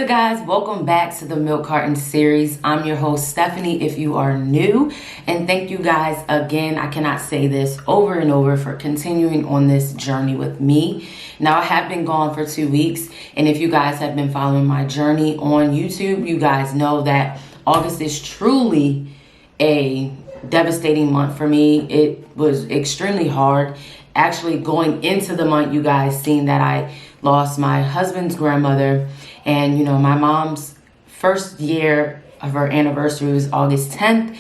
good, guys? Welcome back to the Milk Carton series. I'm your host, Stephanie, if you are new. And thank you guys again. I cannot say this over and over for continuing on this journey with me. Now, I have been gone for 2 weeks. And if you guys have been following my journey on YouTube, you guys know that August is truly a devastating month for me. It was extremely hard. Actually, going into the month, you guys seen that I lost my husband's grandmother. And, you know, my mom's first year of her anniversary was August 10th.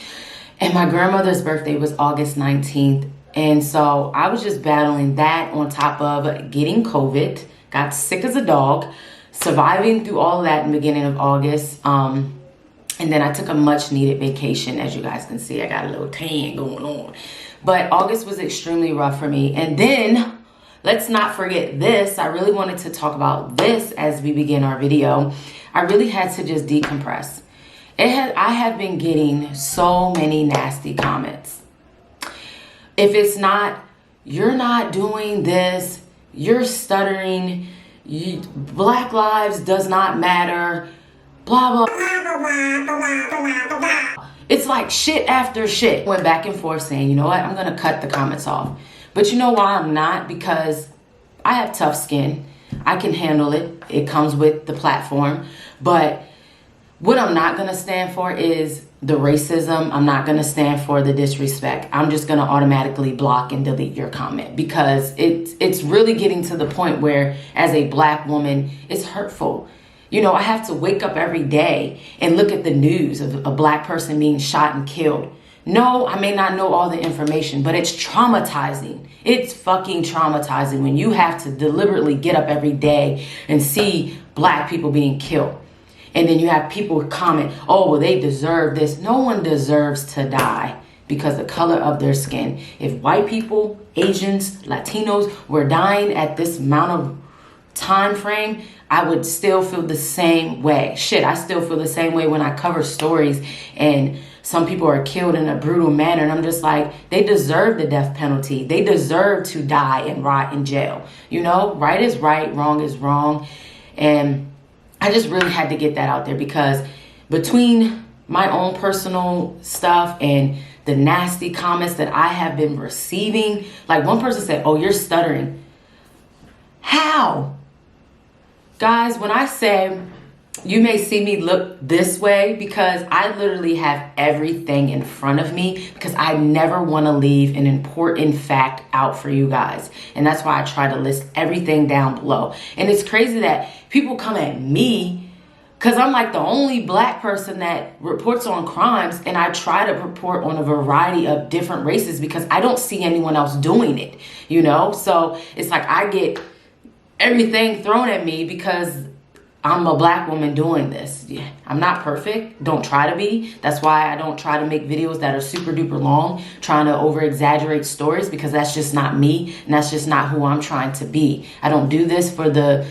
And my grandmother's birthday was August 19th. And so I was just battling that on top of getting COVID. Got sick as a dog. Surviving through all of that in the beginning of August. And then I took a much needed vacation. As you guys can see, I got a little tan going on. But August was extremely rough for me. And then, let's not forget this. I really wanted to talk about this as we begin our video. I really had to just decompress. I have been getting so many nasty comments. If it's not, you're not doing this, you're stuttering, Black lives does not matter, blah, blah, blah. It's like shit after shit. Went back and forth saying, you know what, I'm going to cut the comments off. But you know why I'm not? Because I have tough skin. I can handle it. It comes with the platform. But what I'm not going to stand for is the racism. I'm not going to stand for the disrespect. I'm just going to automatically block and delete your comment because it's really getting to the point where, as a Black woman, it's hurtful. You know, I have to wake up every day and look at the news of a Black person being shot and killed. No, I may not know all the information, but it's traumatizing. It's fucking traumatizing when you have to deliberately get up every day and see Black people being killed. And then you have people comment, oh, well, they deserve this. No one deserves to die because the color of their skin. If white people, Asians, Latinos were dying at this amount of time frame, I would still feel the same way. Shit, I still feel the same way when I cover stories and some people are killed in a brutal manner. And I'm just like, they deserve the death penalty. They deserve to die and rot in jail. You know, right is right, wrong is wrong. And I just really had to get that out there because between my own personal stuff and the nasty comments that I have been receiving, like one person said, oh, you're stuttering. How? Guys, when I say you may see me look this way because I literally have everything in front of me because I never want to leave an important fact out for you guys. And that's why I try to list everything down below. And it's crazy that people come at me because I'm like the only Black person that reports on crimes, and I try to report on a variety of different races because I don't see anyone else doing it, you know? So it's like I get everything thrown at me because I'm a Black woman doing this. Yeah, I'm not perfect. Don't try to be. That's why I don't try to make videos that are super duper long, trying to over exaggerate stories, because that's just not me. And that's just not who I'm trying to be. I don't do this for the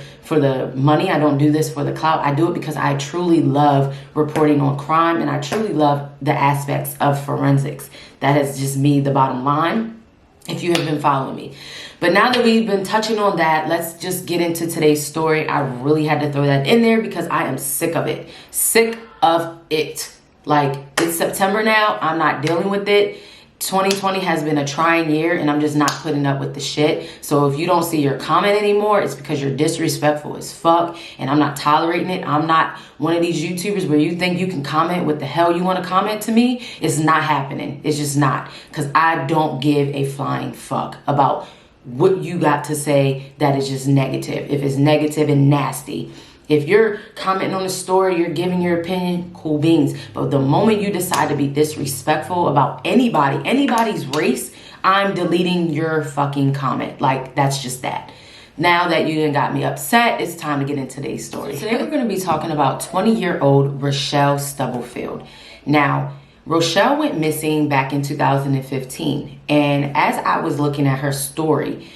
money. I don't do this for the clout. I do it because I truly love reporting on crime, and I truly love the aspects of forensics. That is just me, the bottom line, if you have been following me. But now that we've been touching on that, let's just get into today's story. I really had to throw that in there because I am sick of it. Sick of it. Like, it's September now. I'm not dealing with it. 2020 has been a trying year, and I'm just not putting up with the shit. So if you don't see your comment anymore, it's because you're disrespectful as fuck, and I'm not tolerating it. I'm not one of these YouTubers where you think you can comment what the hell you want to comment to me. It's not happening. It's just not, because I don't give a flying fuck about what you got to say that is just negative. If it's negative and nasty, if you're commenting on a story, you're giving your opinion, cool beans. But the moment you decide to be disrespectful about anybody's race, I'm deleting your fucking comment. Like, that's just that. Now that you done got me upset, it's time to get into today's story. Today we're going to be talking about 20-year-old Rochelle Stubbfield. Now, Rochelle went missing back in 2015, and as I was looking at her story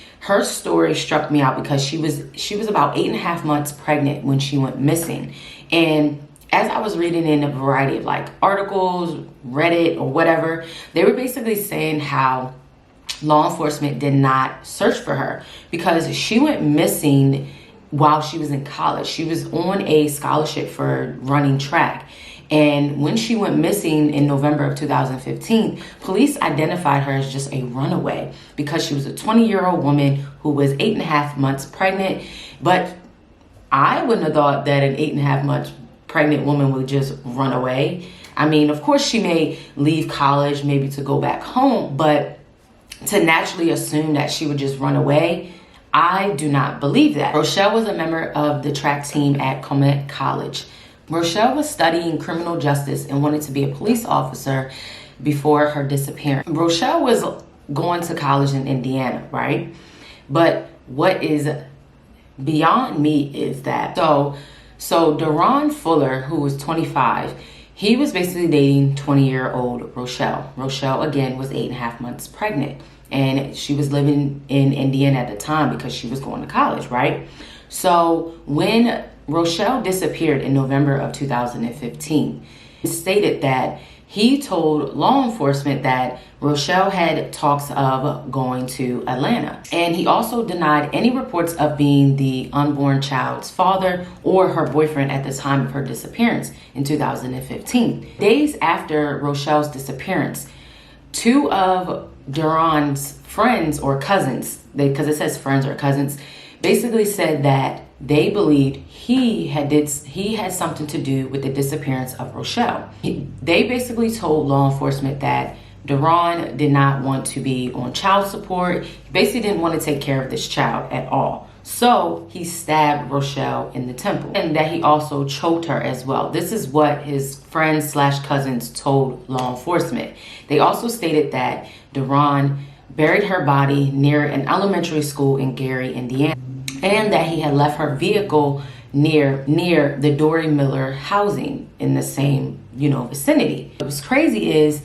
struck me out because she was about 8.5 months pregnant when she went missing. And as I was reading in a variety of like articles, Reddit or whatever, they were basically saying how law enforcement did not search for her because she went missing while she was in college. She was on a scholarship for running track. And when she went missing in November of 2015, police identified her as just a runaway because she was a 20-year-old woman who was 8.5 months pregnant. But I wouldn't have thought that an 8.5 months pregnant woman would just run away. I mean, of course, she may leave college, maybe to go back home, but to naturally assume that she would just run away, I do not believe that. Rochelle was a member of the track team at Comet College. Rochelle was studying criminal justice and wanted to be a police officer before her disappearance. Rochelle was going to college in Indiana, right? But what is beyond me is that, so Deron Fuller, who was 25, he was basically dating 20-year-old Rochelle. Rochelle, again, was 8.5 months pregnant. And she was living in Indiana at the time because she was going to college, right? So when Rochelle disappeared in November of 2015, it stated that he told law enforcement that Rochelle had talks of going to Atlanta. And he also denied any reports of being the unborn child's father or her boyfriend at the time of her disappearance in 2015. Days after Rochelle's disappearance, two of Deron's friends or cousins, because it says friends or cousins, basically said that they believed he had something to do with the disappearance of Rochelle. They basically told law enforcement that Deron did not want to be on child support. He basically didn't want to take care of this child at all. So he stabbed Rochelle in the temple, and that he also choked her as well. This is what his friends / cousins told law enforcement. They also stated that Deron buried her body near an elementary school in Gary, Indiana, and that he had left her vehicle near the Dory Miller housing in the same, vicinity. What was crazy is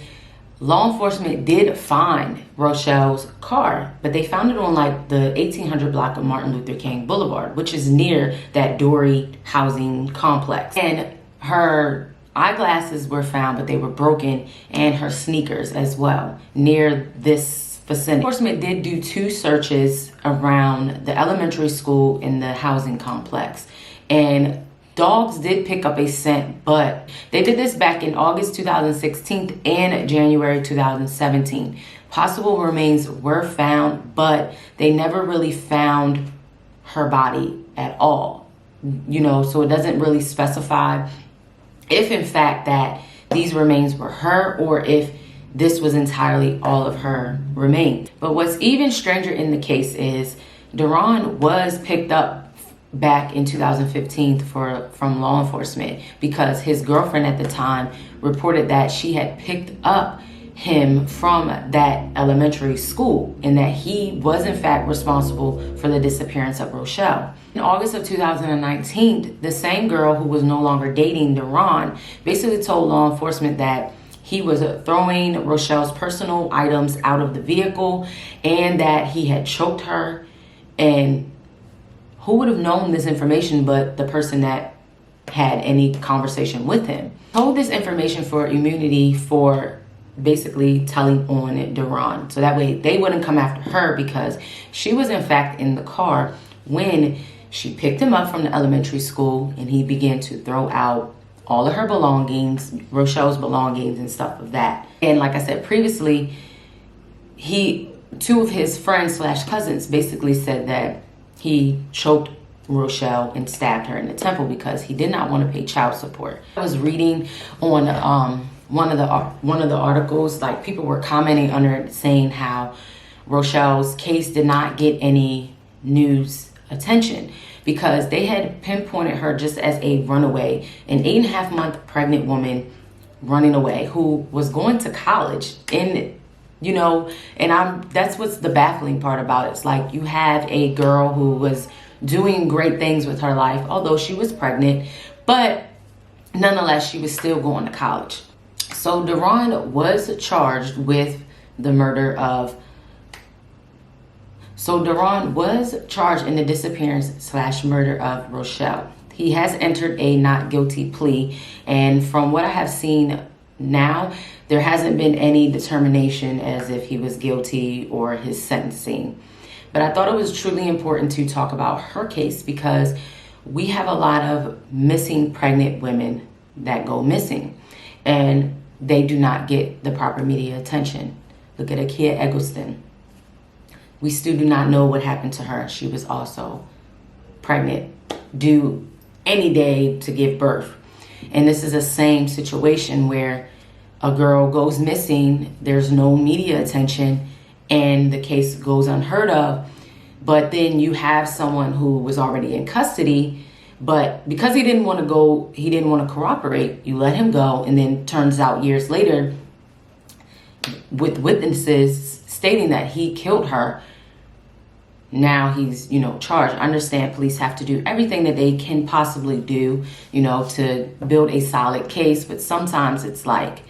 law enforcement did find Rochelle's car, but they found it on like the 1800 block of Martin Luther King Boulevard, which is near that Dory housing complex. And her eyeglasses were found, but they were broken, and her sneakers as well near this vicinity. Enforcement did do 2 searches around the elementary school in the housing complex, and dogs did pick up a scent, but they did this back in August 2016 and January 2017. Possible remains were found, but they never really found her body at all. So it doesn't really specify if in fact that these remains were her or if this was entirely all of her remains. But what's even stranger in the case is Deron was picked up back in 2015 from law enforcement because his girlfriend at the time reported that she had picked up him from that elementary school and that he was in fact responsible for the disappearance of Rochelle. In August of 2019, the same girl who was no longer dating Deron basically told law enforcement that he was throwing Rochelle's personal items out of the vehicle and that he had choked her. And who would have known this information but the person that had any conversation with him? Told this information for immunity for basically telling on Deron. So that way they wouldn't come after her because she was in fact in the car when she picked him up from the elementary school and he began to throw out all of her belongings, Rochelle's belongings and stuff of that. And like I said previously, 2 of his friends / cousins basically said that he choked Rochelle and stabbed her in the temple because he did not want to pay child support. I was reading on one of the articles, like people were commenting under it saying how Rochelle's case did not get any news attention because they had pinpointed her just as a runaway, an 8.5-month pregnant woman running away who was going to college. And that's what's the baffling part about it. It's like you have a girl who was doing great things with her life, although she was pregnant, but nonetheless, she was still going to college. So Deron was charged with the murder of in the disappearance / murder of Rochelle. He has entered a not guilty plea, and from what I have seen now, there hasn't been any determination as if he was guilty or his sentencing. But I thought it was truly important to talk about her case because we have a lot of missing pregnant women that go missing, and they do not get the proper media attention. Look at Akia Eggleston. We still do not know what happened to her. She was also pregnant, due any day to give birth. And this is the same situation where a girl goes missing, there's no media attention, and the case goes unheard of. But then you have someone who was already in custody, but because he didn't want to go, he didn't want to cooperate, you let him go, and then turns out years later, with witnesses stating that he killed her, now he's, charged. I understand police have to do everything that they can possibly do, to build a solid case. But sometimes it's like,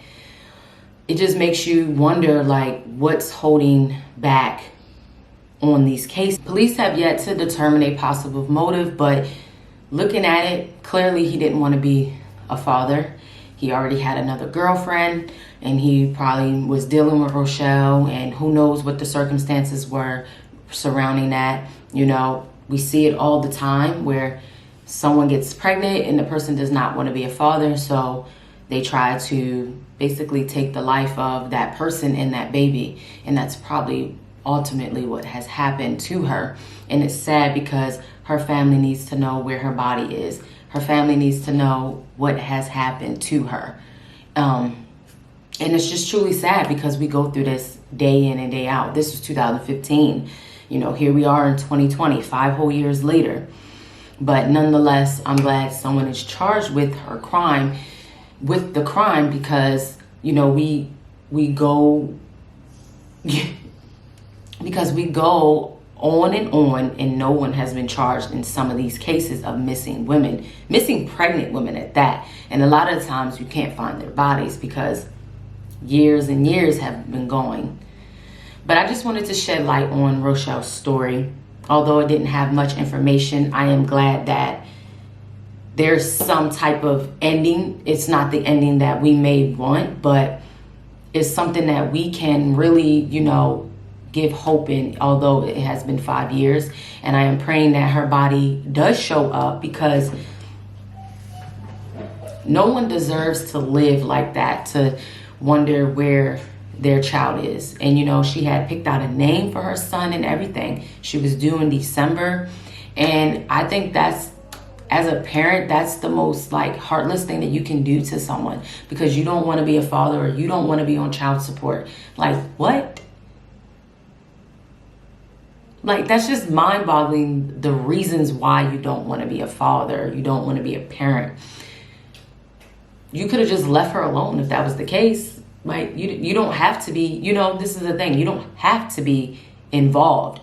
it just makes you wonder, like, what's holding back on these cases. Police have yet to determine a possible motive, but looking at it, clearly he didn't want to be a father. He already had another girlfriend, and he probably was dealing with Rochelle, and who knows what the circumstances were surrounding that. We see it all the time where someone gets pregnant and the person does not want to be a father, so they try to basically take the life of that person and that baby, and that's probably ultimately what has happened to her. And it's sad because her family needs to know where her body is. Her family needs to know what has happened to her. And it's just truly sad because we go through this day in and day out. This was 2015. Here we are in 2020, 5 whole years later. But nonetheless, I'm glad someone is charged with the crime because, we go because we go on, and no one has been charged in some of these cases of missing women, missing pregnant women at that. And a lot of times you can't find their bodies because years and years have been going. But I just wanted to shed light on Rochelle's story. Although it didn't have much information, I am glad that there's some type of ending. It's not the ending that we may want, but it's something that we can really, give hope in, although it has been 5 years. And I am praying that her body does show up, because no one deserves to live like that, to wonder where their child is. And she had picked out a name for her son and everything. She was due in December, and I think that's, as a parent, that's the most heartless thing that you can do to someone, because you don't want to be a father, or you don't want to be on child support. What? That's just mind-boggling, the reasons why you don't want to be a father, you don't want to be a parent. You could have just left her alone if that was the case. You don't have to be, this is the thing, you don't have to be involved.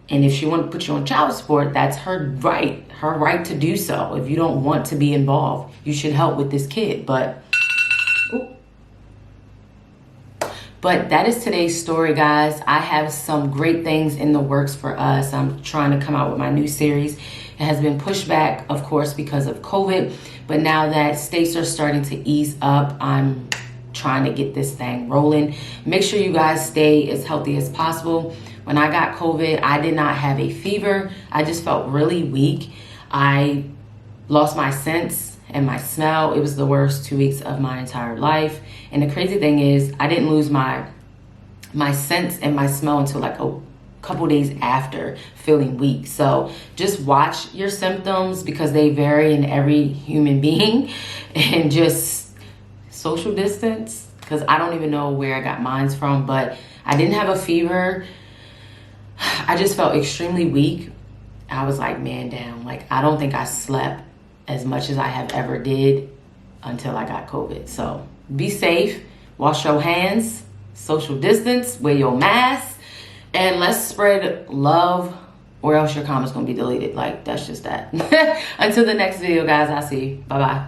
And if she wants to put you on child support, that's her right to do so. If you don't want to be involved, you should help with this kid. But that is today's story, guys. I have some great things in the works for us. I'm trying to come out with my new series. It has been pushed back, of course, because of COVID. But now that states are starting to ease up, I'm trying to get this thing rolling. Make sure you guys stay as healthy as possible. When I got COVID, I did not have a fever. I just felt really weak. I lost my sense and my smell. It was the worst 2 weeks of my entire life. And the crazy thing is, I didn't lose my sense and my smell until a couple days after feeling weak. So just watch your symptoms, because they vary in every human being. And just social distance, because I don't even know where I got mine from, but I didn't have a fever. I just felt extremely weak. I was man down. I don't think I slept as much as I have ever did until I got COVID. So be safe, wash your hands, social distance, wear your mask, and let's spread love, or else your comment's gonna be deleted. That's just that. Until the next video, guys, I'll see you. Bye-bye.